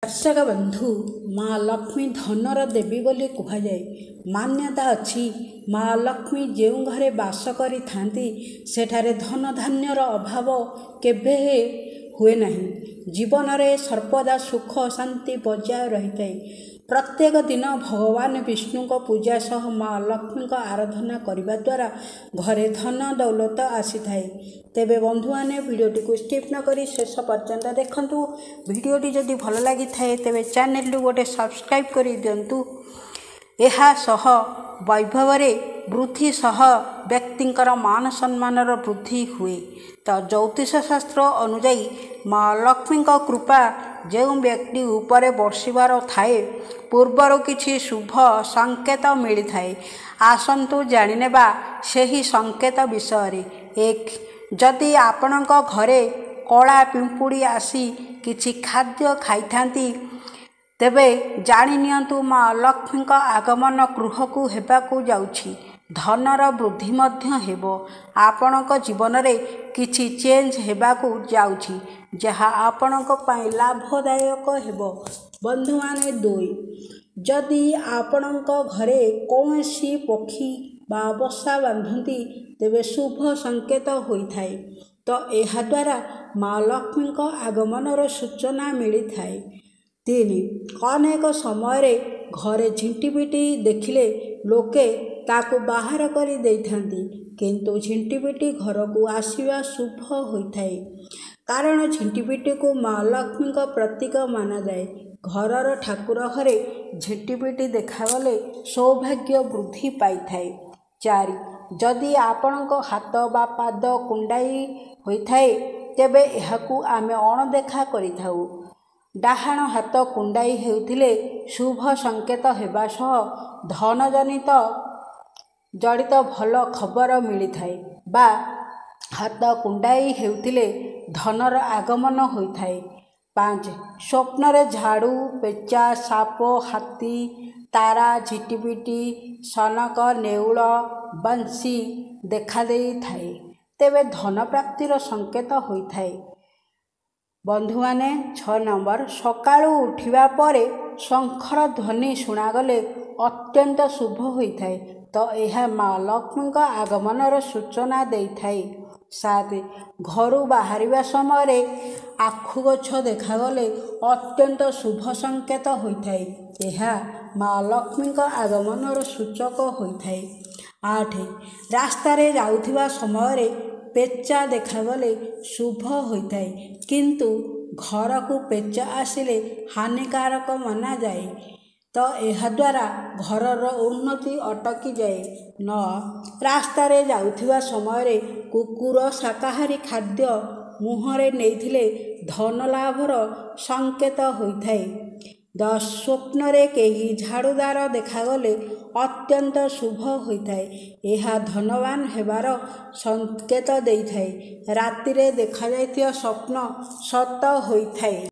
दर्शक बंधु माँ लक्ष्मी धनर देवी बोली कहुए। मान्यता अच्छी माँ लक्ष्मी जो घरे बास करि थांती सेठारे धन धान्यर अभाव केभे हुए नहीं। जीवन रे सर्वदा सुख शांति बजाय रही है। प्रत्येक दिन भगवान विष्णु को पूजा सह माँ लक्ष्मी को आराधना करने द्वारा घरे धन दौलत आसी थाए। तेबे बंधु मैंने भिडियोटी को स्किप न करी शेष पर्यंत देखंतु। भिडियोटी जदि भल लगी थाए तेबे चैनल गोटे सब्सक्राइब कर दिंतु। यह सह वैभव वृद्धि सह व्यक्तिंकर मान सम्मान वृद्धि हुए। तो ज्योतिष शास्त्र अनुजाई माँ लक्ष्मी कृपा जो व्यक्ति उपरे बर्षिबार थाए पूर्वर किछि शुभ संकेत मिलता है। आसंतु जानिनेबा सेही संकेत विषय। एक जदि आपणक घरे कला पिंपुड़ी आसी किछि खाद्य खाई थांती तेबे जानि नियंतु माँ लक्ष्मी आगमन गृह को हेबाकू जाउछि। धनर वृद्धि मध्य हेबो। आपणक जीवन रे किछि चेंज हेबाकू जाउछि जहा आपणक पई लाभदायक हेबो। बंधु माने दुई जदि आपणक घरे कौनसी पक्षी बा बसा बांधती तेबे शुभ संकेत होइथाए। तो एहा द्वारा माँ लक्ष्मी आगमनर सूचना मिली थाए। तीन अनेक समय घरे झिंटिपिटी देखिले लोके ताकू बाहर करी देइथांती किंतु झिंटिपिटी घर को आसीबा शुभ होइथाए। कारण झिंटिपिटी को माँ लक्ष्मी प्रतीक माना जाए। घरर ठाकुर घरे झिंटिपिटी देखागले सौभाग्य वृद्धि पाई थाए। चारि जदि आपणक हाथ बा पाद कुंडाई होइथाए तेबे एहाकू आमे अणदेखा करिथाउ। डाहाण हाथ कुंडाई हेउथिले शुभ संकेत हेबा सह धन जनित भल खबर मिली थाए बा हाथ कुंडाई हेउथिले धनर आगमन होइथाए। पांच स्वप्न रे झाड़ू पेचा साप हाथी तारा झिटिपिटी सनक नेउल बंशी देखा देई थाए तेबे धन प्राप्तिर संकेत होइथाए। बंधु माने 6 नंबर सकाळू उठिबा परे शंखर ध्वनि शुणागले अत्यंत शुभ होइथाए। तो यह माँ लक्ष्मी आगमनर सूचना देइथाए। 7 घरू बाहरिबा समय आखु गछ देखागले अत्यंत शुभ संकेत होइथाए। यह माँ लक्ष्मी आगमनर सूचक होइथाए। 8 रास्ता रे जाउथिबा समय पेचा देखागले शुभ होइथाए किंतु घर को पेचा आसिले हानिकारक माना जाए। तो यह द्वारा घरर उन्नति अटकी जाए। 9 रास्ता रे जाउथिबा समय कुकुर शाकाहारी खाद्य मुहरे नेइथिले धन लाभर संकेत होइथाए। 10 स्वप्न रे केही झाड़ूदार देखागले अत्यंत शुभ होइथाए। यह धनवान हेबार संकेत देइथाए। राति रे देखा जाइथिबा स्वप्न सत होइथाए।